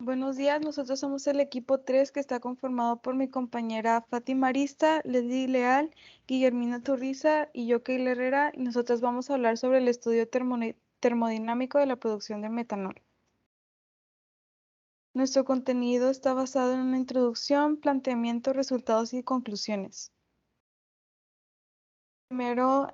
Buenos días, nosotros somos el equipo 3 que está conformado por mi compañera Fátima Arista, Leslie Leal, Guillermina Turriza y yo, Keila Herrera, y nosotros vamos a hablar sobre el estudio termodinámico de la producción de metanol. Nuestro contenido está basado en una introducción, planteamiento, resultados y conclusiones. Primero,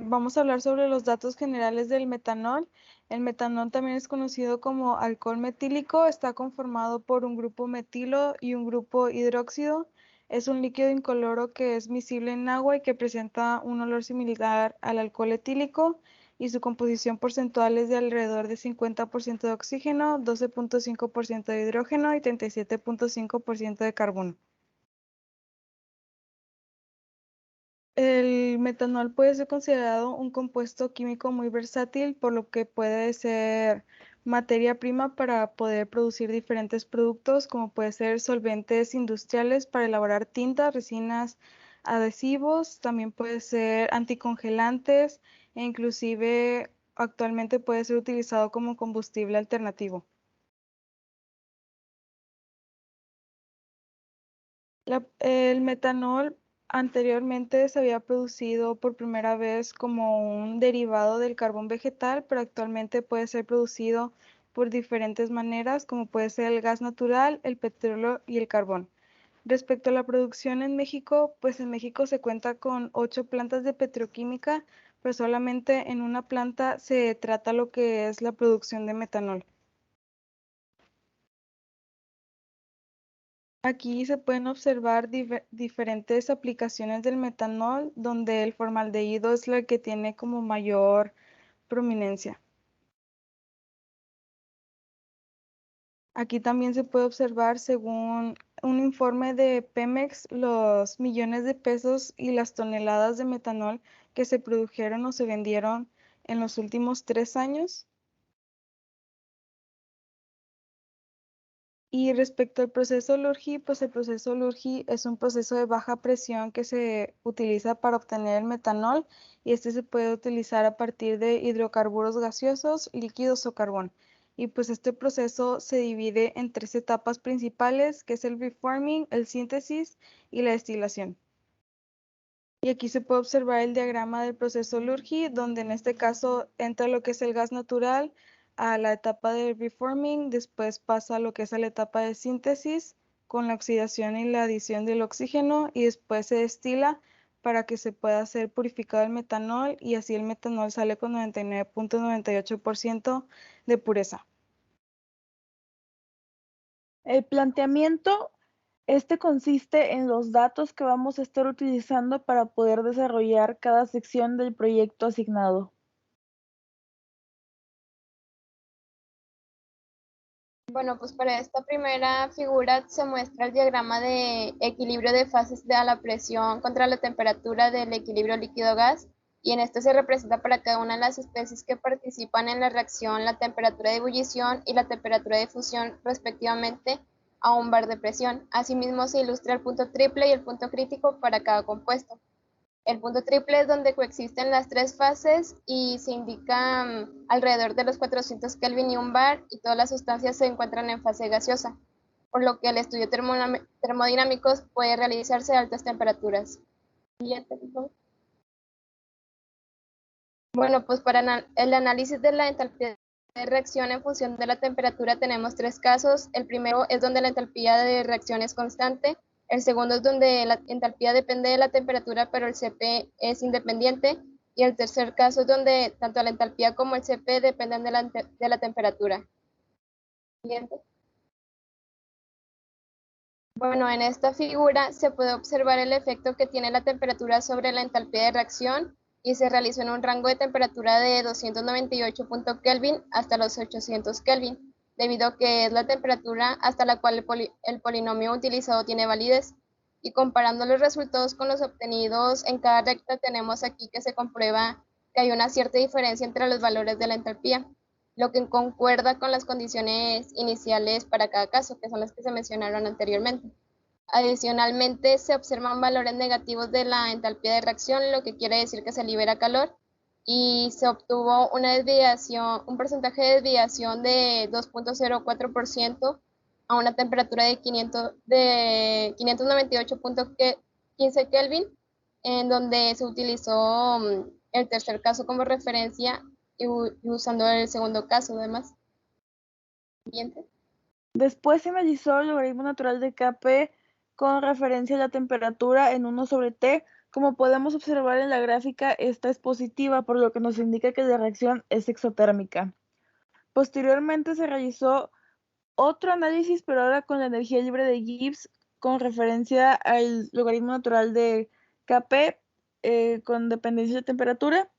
vamos a hablar sobre los datos generales del metanol. El metanol también es conocido como alcohol metílico. Está conformado por un grupo metilo y un grupo hidróxido. Es un líquido incoloro que es miscible en agua y que presenta un olor similar al alcohol etílico, y su composición porcentual es de alrededor de 50% de oxígeno, 12.5% de hidrógeno y 37.5% de carbono. El metanol puede ser considerado un compuesto químico muy versátil, por lo que puede ser materia prima para poder producir diferentes productos, como puede ser solventes industriales para elaborar tintas, resinas, adhesivos, también puede ser anticongelantes e inclusive actualmente puede ser utilizado como combustible alternativo. El metanol anteriormente se había producido por primera vez como un derivado del carbón vegetal, pero actualmente puede ser producido por diferentes maneras, como puede ser el gas natural, el petróleo y el carbón. Respecto a la producción en México, pues en México se cuenta con 8 plantas de petroquímica, pero solamente en una planta se trata lo que es la producción de metanol. Aquí se pueden observar diferentes aplicaciones del metanol, donde el formaldehído es la que tiene como mayor prominencia. Aquí también se puede observar, según un informe de Pemex, los millones de pesos y las toneladas de metanol que se produjeron o se vendieron en los últimos 3 años. Y respecto al proceso Lurgi, pues el proceso Lurgi es un proceso de baja presión que se utiliza para obtener el metanol, y este se puede utilizar a partir de hidrocarburos gaseosos, líquidos o carbón. Y pues este proceso se divide en 3 etapas principales, que es el reforming, el síntesis y la destilación. Y aquí se puede observar el diagrama del proceso Lurgi, donde en este caso entra lo que es el gas natural a la etapa de reforming, después pasa a lo que es a la etapa de síntesis con la oxidación y la adición del oxígeno, y después se destila para que se pueda hacer purificado el metanol, y así el metanol sale con 99.98% de pureza. El planteamiento, consiste en los datos que vamos a estar utilizando para poder desarrollar cada sección del proyecto asignado. Bueno, pues para esta primera figura se muestra el diagrama de equilibrio de fases de la presión contra la temperatura del equilibrio líquido-gas, y en este se representa para cada una de las especies que participan en la reacción la temperatura de ebullición y la temperatura de fusión respectivamente a un bar de presión. Asimismo se ilustra el punto triple y el punto crítico para cada compuesto. El punto triple es donde coexisten las 3 fases y se indica alrededor de los 400 Kelvin y un bar, y todas las sustancias se encuentran en fase gaseosa, por lo que el estudio termodinámico puede realizarse a altas temperaturas. Siguiente, por favor. Bueno, pues para el análisis de la entalpía de reacción en función de la temperatura tenemos 3 casos. El primero es donde la entalpía de reacción es constante. El segundo es donde la entalpía depende de la temperatura, pero el CP es independiente. Y el tercer caso es donde tanto la entalpía como el CP dependen de la temperatura. Siguiente. Bueno, en esta figura se puede observar el efecto que tiene la temperatura sobre la entalpía de reacción, y se realizó en un rango de temperatura de 298 Kelvin hasta los 800 Kelvin, debido a que es la temperatura hasta la cual el polinomio utilizado tiene validez. Y comparando los resultados con los obtenidos en cada recta, tenemos aquí que se comprueba que hay una cierta diferencia entre los valores de la entalpía, lo que concuerda con las condiciones iniciales para cada caso, que son las que se mencionaron anteriormente. Adicionalmente, se observan valores negativos de la entalpía de reacción, lo que quiere decir que se libera calor, y se obtuvo una desviación, un porcentaje de desviación de 2.04%, a una temperatura de 598.15 Kelvin, en donde se utilizó el tercer caso como referencia y usando el segundo caso además. Siguiente. Después se analizó el logaritmo natural de Kp con referencia a la temperatura en 1/T. Como podemos observar en la gráfica, esta es positiva, por lo que nos indica que la reacción es exotérmica. Posteriormente se realizó otro análisis, pero ahora con la energía libre de Gibbs con referencia al logaritmo natural de Kp con dependencia de temperatura,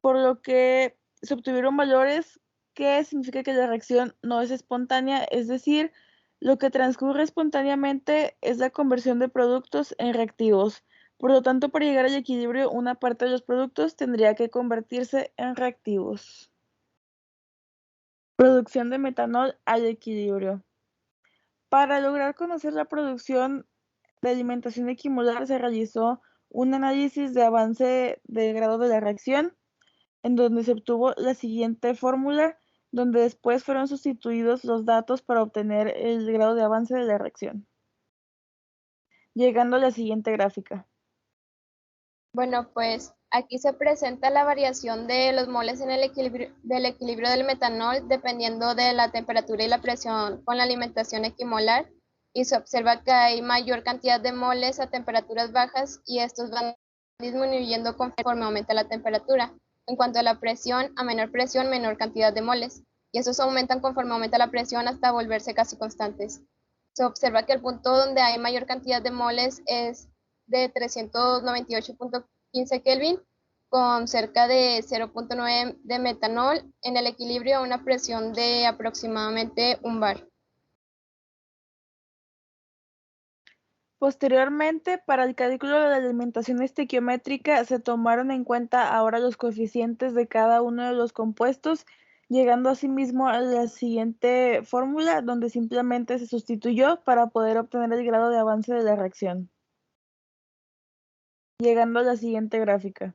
por lo que se obtuvieron valores que significa que la reacción no es espontánea, es decir, lo que transcurre espontáneamente es la conversión de productos en reactivos. Por lo tanto, para llegar al equilibrio, una parte de los productos tendría que convertirse en reactivos. Producción de metanol al equilibrio. Para lograr conocer la producción de alimentación equimolar, se realizó un análisis de avance del grado de la reacción, en donde se obtuvo la siguiente fórmula, donde después fueron sustituidos los datos para obtener el grado de avance de la reacción. Llegando a la siguiente gráfica. Bueno, pues aquí se presenta la variación de los moles en el equilibrio del metanol dependiendo de la temperatura y la presión con la alimentación equimolar, y se observa que hay mayor cantidad de moles a temperaturas bajas y estos van disminuyendo conforme aumenta la temperatura. En cuanto a la presión, a menor presión, menor cantidad de moles, y estos aumentan conforme aumenta la presión hasta volverse casi constantes. Se observa que el punto donde hay mayor cantidad de moles es de 398.15 Kelvin, con cerca de 0.9 de metanol en el equilibrio a una presión de aproximadamente 1 bar. Posteriormente, para el cálculo de la alimentación estequiométrica, se tomaron en cuenta ahora los coeficientes de cada uno de los compuestos, llegando asimismo a la siguiente fórmula, donde simplemente se sustituyó para poder obtener el grado de avance de la reacción. Llegando a la siguiente gráfica.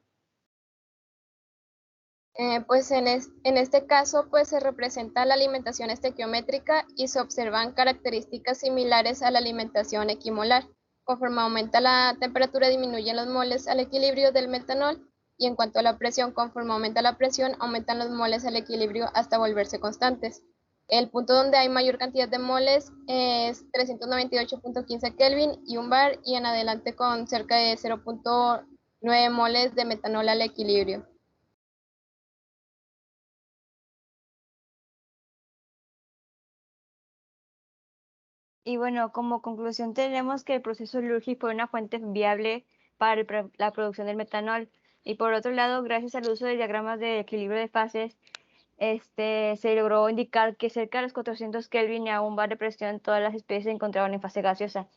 Pues en este caso pues se representa la alimentación estequiométrica y se observan características similares a la alimentación equimolar. Conforme aumenta la temperatura disminuyen los moles al equilibrio del metanol, y en cuanto a la presión, conforme aumenta la presión aumentan los moles al equilibrio hasta volverse constantes. El punto donde hay mayor cantidad de moles es 398.15 Kelvin y 1 bar, y en adelante con cerca de 0.9 moles de metanol al equilibrio. Y bueno, como conclusión tenemos que el proceso Lurgi fue una fuente viable para la producción del metanol. Y por otro lado, gracias al uso de diagramas de equilibrio de fases, se logró indicar que cerca de los 400 Kelvin y a 1 bar de presión todas las especies se encontraban en fase gaseosa.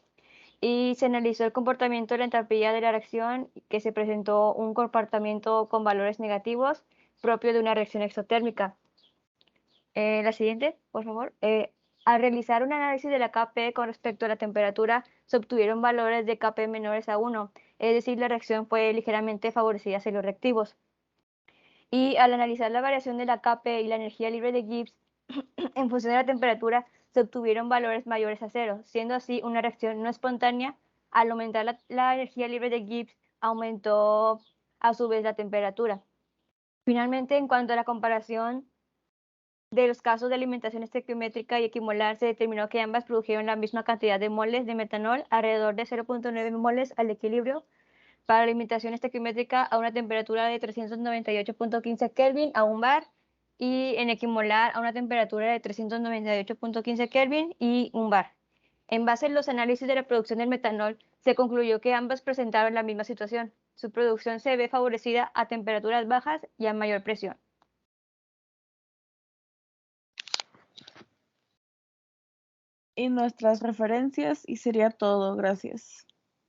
Y se analizó el comportamiento de la entalpía de la reacción, que se presentó un comportamiento con valores negativos propio de una reacción exotérmica. La siguiente, por favor. Al realizar un análisis de la Kp con respecto a la temperatura, se obtuvieron valores de Kp menores a 1, es decir, la reacción fue ligeramente favorecida hacia los reactivos. Y al analizar la variación de la Kp y la energía libre de Gibbs en función de la temperatura, se obtuvieron valores mayores a 0, siendo así una reacción no espontánea. Al aumentar la energía libre de Gibbs, aumentó a su vez la temperatura. Finalmente, en cuanto a la comparación de los casos de alimentación estequiométrica y equimolar, se determinó que ambas produjeron la misma cantidad de moles de metanol, alrededor de 0.9 moles al equilibrio, para alimentación estequiométrica a una temperatura de 398.15 Kelvin a 1 bar, y en equimolar a una temperatura de 398.15 Kelvin y 1 bar. En base a los análisis de la producción del metanol, se concluyó que ambas presentaron la misma situación. Su producción se ve favorecida a temperaturas bajas y a mayor presión. Y nuestras referencias, y sería todo. Gracias.